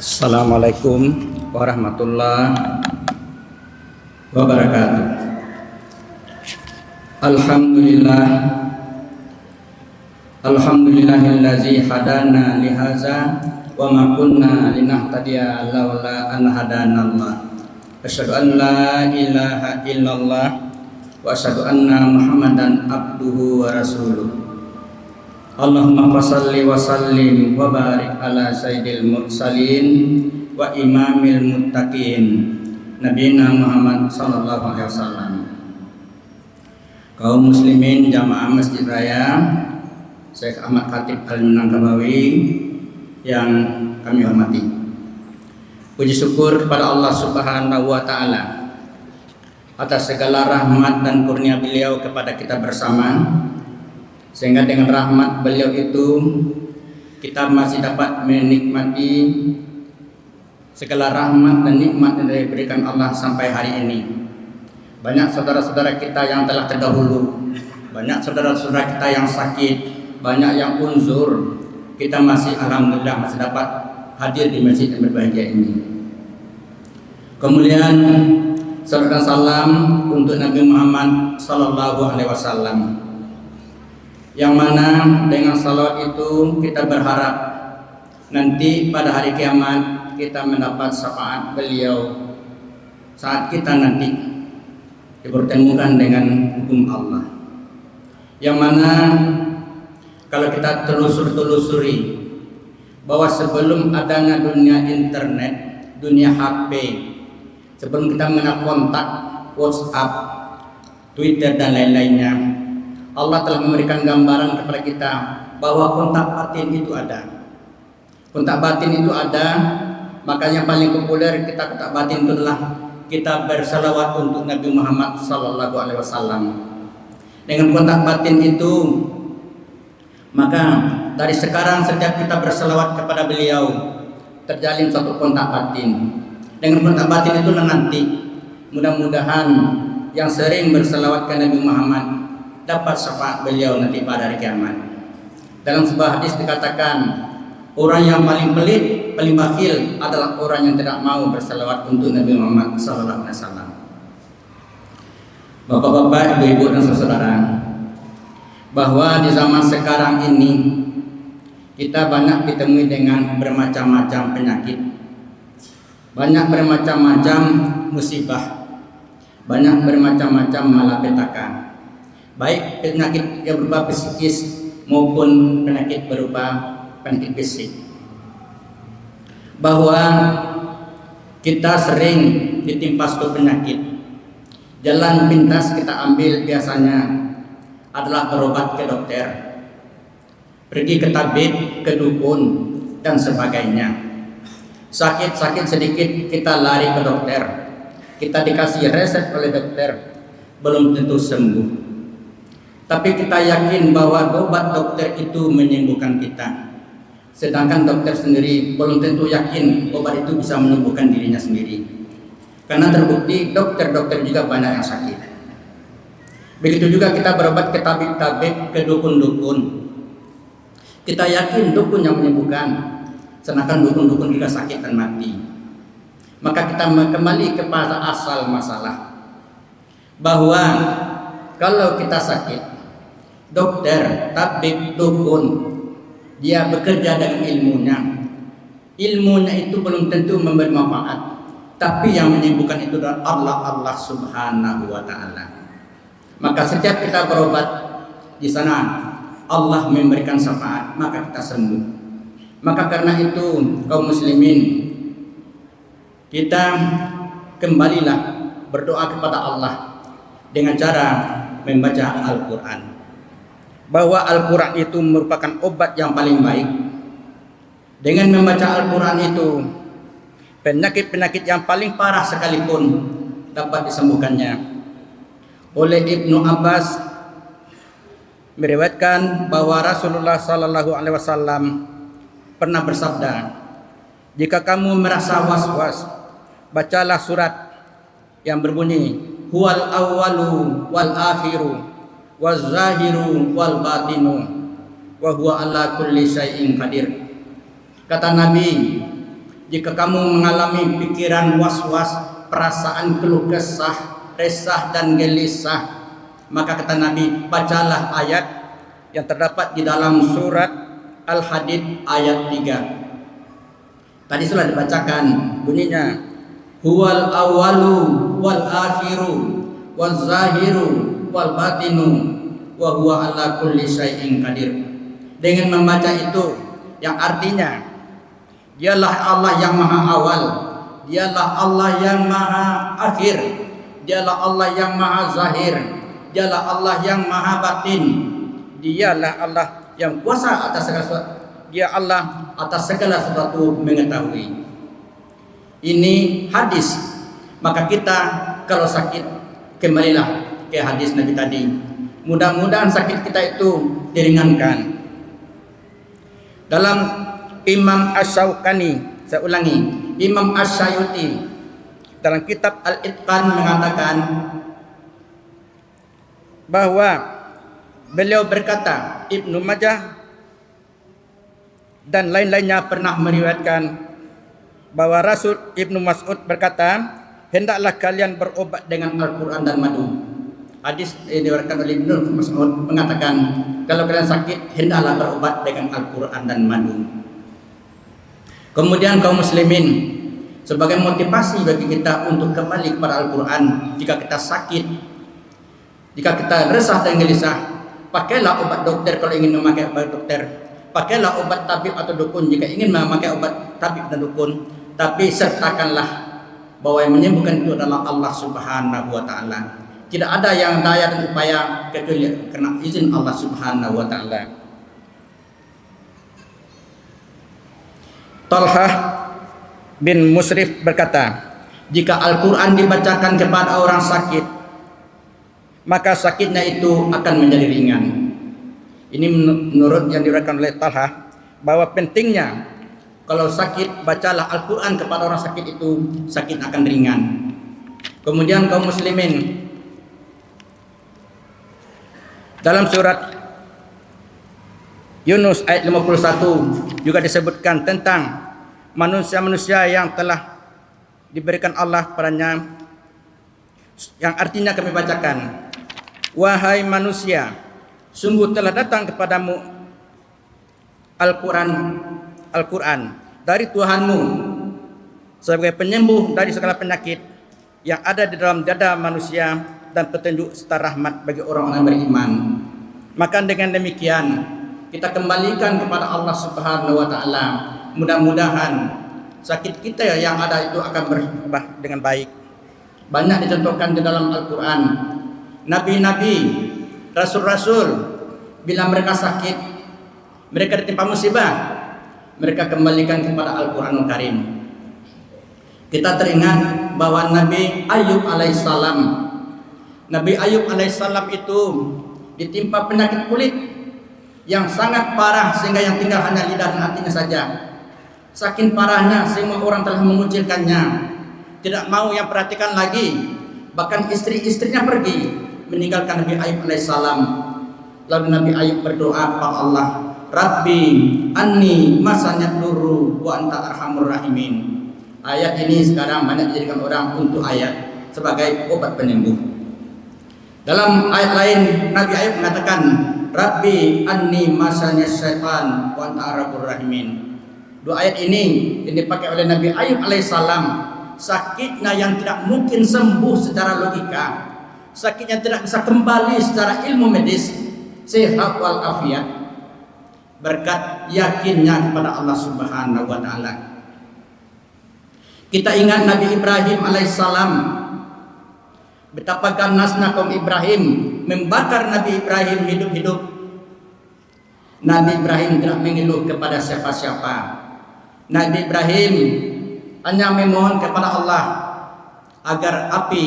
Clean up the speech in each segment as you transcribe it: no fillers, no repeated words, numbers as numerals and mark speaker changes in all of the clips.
Speaker 1: Assalamualaikum warahmatullahi wabarakatuh. Alhamdulillah, alhamdulillahillazi hadana lihaza wa ma kunna linahtadiya laula an hadanallah. Asyhadu an la ilaha illallah wa asyhadu anna Muhammadan abduhu wa rasuluh. Allahumma fassalli wa sallim wa barik ala sayyidil mursalin wa imamil muttaqin nabiyina Muhammad sallallahu alaihi wasallam. Kaum muslimin jamaah Masjid Raya Syekh Ahmad Khatib Al-Minangkabawi yang kami hormati. Puji syukur kepada Allah Subhanahu wa taala atas segala rahmat dan kurnia beliau kepada kita bersama, sehingga dengan rahmat beliau itu kita masih dapat menikmati segala rahmat dan nikmat yang diberikan Allah sampai hari ini. Banyak saudara-saudara kita yang telah terdahulu, banyak saudara-saudara kita yang sakit, banyak yang unzur, kita masih alhamdulillah masih dapat hadir di masjid yang berbahagia ini. Kemudian salam dan salam untuk Nabi Muhammad sallallahu alaihi wasallam, yang mana dengan salawat itu kita berharap nanti pada hari kiamat kita mendapat syafaat beliau saat kita nanti dipertemukan dengan hukum Allah. Yang mana kalau kita telusuri bahwa sebelum adanya dunia internet, dunia HP, sebelum kita mengenal kontak, WhatsApp, Twitter dan lain-lainnya, Allah telah memberikan gambaran kepada kita bahwa kontak batin itu ada. Kontak batin itu ada, makanya paling populer kita kontak batin itu adalah kita bersalawat untuk Nabi Muhammad sallallahu alaihi wasallam. Dengan kontak batin itu, maka dari sekarang setiap kita bersalawat kepada beliau terjalin suatu kontak batin. Dengan kontak batin itu nanti mudah-mudahan yang sering bersalawat ke Nabi Muhammad dapat syafaat beliau nanti pada hari kiamat. Dalam sebuah hadis dikatakan, orang yang paling pelit, paling bakhil adalah orang yang tidak mau bersalawat untuk Nabi Muhammad sallallahu alaihi wasallam. Bapak-bapak, ibu-ibu dan saudara, bahwa di zaman sekarang ini kita banyak ditemui dengan bermacam-macam penyakit, banyak bermacam-macam musibah, banyak bermacam-macam malapetaka, baik penyakit yang berupa psikis maupun penyakit berupa penyakit fisik. Bahwa kita sering ditimpa suatu penyakit, jalan pintas kita ambil biasanya adalah berobat ke dokter, pergi ke tabib, ke dukun dan sebagainya. Sakit-sakit sedikit kita lari ke dokter, kita dikasih resep oleh dokter, belum tentu sembuh. Tapi kita yakin bahwa obat dokter itu menyembuhkan kita, sedangkan dokter sendiri belum tentu yakin obat itu bisa menyembuhkan dirinya sendiri, karena terbukti dokter-dokter juga banyak yang sakit. Begitu juga kita berobat ke tabib-tabib, ke dukun-dukun, kita yakin dukun yang menyembuhkan, sedangkan dukun-dukun juga sakit dan mati. Maka kita kembali kepada asal masalah, bahwa kalau kita sakit, dokter, tabib, dukun, dia bekerja dengan ilmunya. Ilmunya itu belum tentu memberi manfaat, tapi yang menyembuhkan itu adalah Allah Subhanahu wa taala. Maka setiap kita berobat di sana, Allah memberikan syafaat, maka kita sembuh. Maka karena itu kaum muslimin, kita kembalilah berdoa kepada Allah dengan cara membaca Al-Quran, bahwa Al-Quran itu merupakan obat yang paling baik. Dengan membaca Al-Quran itu, penyakit-penyakit yang paling parah sekalipun dapat disembuhkannya. Oleh Ibnu Abbas meriwayatkan bahwa Rasulullah sallallahu alaihi wasallam pernah bersabda, jika kamu merasa was-was, bacalah surat yang berbunyi huwal awwalu wal akhiru waz zahiru wal batinu wa huwa ala kulli syai'in qadir. Kata Nabi, Jika kamu mengalami pikiran was-was, perasaan keluh kesah, resah dan gelisah, maka kata Nabi, bacalah ayat yang terdapat di dalam surat Al-Hadid ayat 3. Tadi sudah dibacakan bunyinya, huwal awalu wal akhiru wal zahiru wal batinu wa huwa ala kulli syai'in qadir. Dengan membaca itu, yang artinya dialah Allah yang maha awal, dialah Allah yang maha akhir, dialah Allah yang maha zahir, dialah Allah yang maha batin, dialah Allah yang kuasa atas segala sesuatu, dia Allah atas segala sesuatu mengetahui. Ini hadis. Maka kita kalau sakit, kembalilah ke hadis Nabi tadi. Mudah-mudahan sakit kita itu diringankan. Dalam Imam Asy-Syaukani, saya ulangi, Imam Asy-Syayuti dalam kitab Al-Itqan mengatakan bahwa beliau berkata, Ibnu Majah dan lain-lainnya pernah meriwayatkan bahwa Rasul Ibnu Mas'ud berkata, hendaklah kalian berobat dengan Al-Quran dan madu. Hadis diriwayatkan oleh Ibnu Mas'ud mengatakan, kalau kalian sakit, hendaklah berobat dengan Al-Quran dan madu. Kemudian kaum muslimin, sebagai motivasi bagi kita untuk kembali kepada Al-Quran, jika kita sakit, jika kita resah dan gelisah, pakailah obat dokter kalau ingin memakai obat dokter, pakailah obat tabib atau dukun jika ingin memakai obat tabib dan dukun, tapi sertakanlah bahwa yang menyembuhkan itu adalah Allah Subhanahu wa taala. Tidak ada yang daya dan upaya kecuali karena izin Allah Subhanahu wa taala. Talhah bin Musrif berkata, jika Al-Quran dibacakan kepada orang sakit, maka sakitnya itu akan menjadi ringan. Ini menurut yang diriwayatkan oleh Talhah, bahwa pentingnya kalau sakit, bacalah Al-Quran kepada orang sakit itu, sakit akan ringan. Kemudian kaum muslimin, dalam surat Yunus ayat 51 juga disebutkan tentang manusia-manusia yang telah diberikan Allah padanya, yang artinya kami bacakan, wahai manusia, sungguh telah datang kepadamu Al-Quran dari Tuhanmu sebagai penyembuh dari segala penyakit yang ada di dalam dada manusia dan petunjuk serta rahmat bagi orang-orang beriman. Maka dengan demikian kita kembalikan kepada Allah Subhanahu wa taala. Mudah-mudahan sakit kita yang ada itu akan berubah dengan baik. Banyak dicontohkan di dalam Al-Quran. Nabi-nabi, rasul-rasul, bila mereka sakit, mereka ditimpa musibah, mereka kembalikan kepada Al-Quranul Karim. Kita teringat bahwa Nabi Ayub alaihissalam, Nabi Ayub alaihissalam itu ditimpa penyakit kulit yang sangat parah sehingga yang tinggal hanya lidah dan hatinya saja. Saking parahnya semua orang telah mengucilkannya, tidak mau yang perhatikan lagi. Bahkan istri-istrinya pergi meninggalkan Nabi Ayub alaihissalam. Lalu Nabi Ayub berdoa kepada Allah, Rabbi anni masanyat duru wa anta arhamur rahimin. Ayat ini sekarang banyak dijadikan orang untuk ayat sebagai obat penyembuh. Dalam ayat lain Nabi Ayub mengatakan, Rabbi anni masanyat syaitan wa anta arhamur rahimin. Dua ayat ini yang dipakai oleh Nabi Ayub alaihissalam, sakitnya yang tidak mungkin sembuh secara logika, sakitnya tidak bisa kembali secara ilmu medis, sehat wal afiat, berkat yakinnya kepada Allah Subhanahu wa taala. Kita ingat Nabi Ibrahim alaihissalam, betapa ganasnya kaum Ibrahim membakar Nabi Ibrahim hidup-hidup. Nabi Ibrahim tidak mengeluh kepada siapa-siapa. Nabi Ibrahim hanya memohon kepada Allah agar api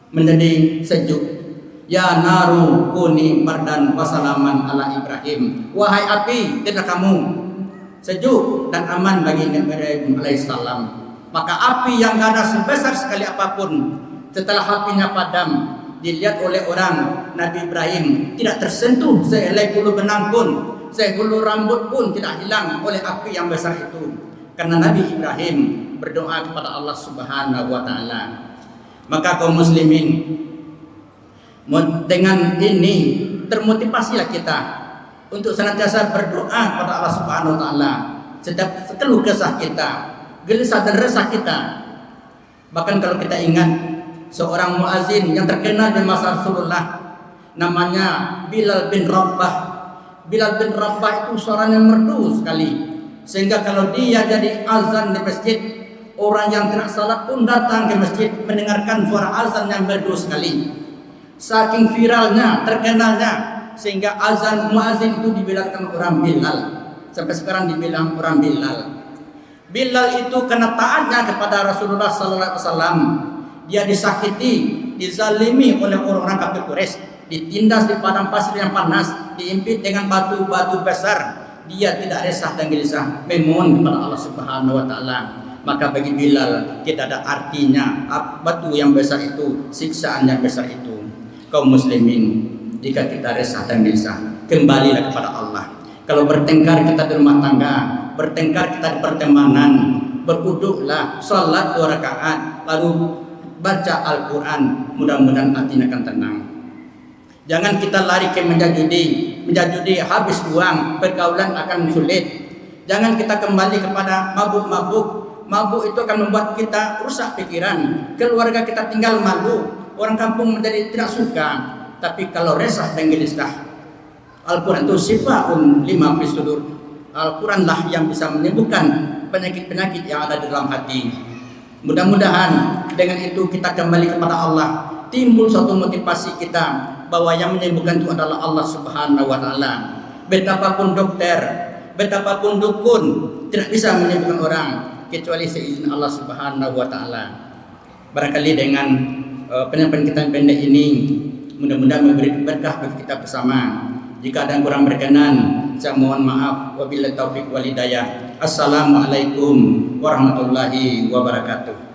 Speaker 1: menjadi sejuk. Ya naru kuni bardan wasalaman ala Ibrahim. Wahai api, jadilah kamu sejuk dan aman bagi Nabi Ibrahim alaihissalam. Maka api yang ganas sebesar sekali apapun, setelah apinya padam, dilihat oleh orang Nabi Ibrahim tidak tersentuh sehelai bulu benang pun, sebulu rambut pun tidak hilang oleh api yang besar itu. karena Nabi Ibrahim berdoa kepada Allah Subhanahu wa taala. Maka kaum muslimin, dengan ini termotivasilah kita untuk senantiasa berdoa kepada Allah Subhanahu wa taala setiap keluh kesah kita, gelisah dan resah kita. Bahkan kalau kita ingat seorang muazin yang terkenal di masa Rasulullah, namanya Bilal bin Rabah. Bilal bin Rabah itu suaranya merdu sekali, sehingga kalau dia jadi azan di masjid, orang yang tidak salat pun datang ke masjid mendengarkan suara azan yang merdu sekali. Saking viralnya, terkenalnya, sehingga azan muazin itu dibilangkan orang Bilal. Sampai sekarang dibilang orang Bilal. Bilal itu karena taatnya kepada Rasulullah SAW, dia disakiti, dizalimi oleh orang-orang kafir Quraisy, ditindas di padang pasir yang panas, diimpit dengan batu-batu besar. Dia tidak resah dan gelisah, memohon kepada Allah Subhanahu wa taala. Maka bagi Bilal tidak ada artinya batu yang besar itu, siksaan yang besar itu. Kaum muslimin, jika kita resah dan gelisah, kembalilah kepada Allah. Kalau bertengkar kita di rumah tangga, bertengkar kita di pertemanan, berwuduklah, salat 2 rakaat, lalu baca Al-Quran, mudah-mudahan hatinya akan tenang. Jangan kita lari ke menjadi habis uang, pergaulan akan sulit. Jangan kita kembali kepada mabuk-mabuk. Mabuk itu akan membuat kita rusak pikiran, keluarga kita tinggal malu, orang kampung menjadi tidak suka. Tapi kalau resah dan gelisah, Al-Quran itu syifaa'un lima fis sudur. Al-Quran lah yang bisa menyembuhkan penyakit-penyakit yang ada di dalam hati. Mudah-mudahan dengan itu kita kembali kepada Allah, timbul suatu motivasi kita bahwa yang menyembuhkan itu adalah Allah Subhanahu wa taala. Betapapun dokter, betapapun dukun tidak bisa menyembuhkan orang kecuali seizin Allah Subhanahu wa taala. Barangkali dengan penyampaian kita yang pendek ini mudah-mudahan memberi berkah bagi kita bersama. Jika ada yang kurang berkenan, saya mohon maaf. Wabillahi taufiq wal hidayah. Assalamualaikum warahmatullahi wabarakatuh.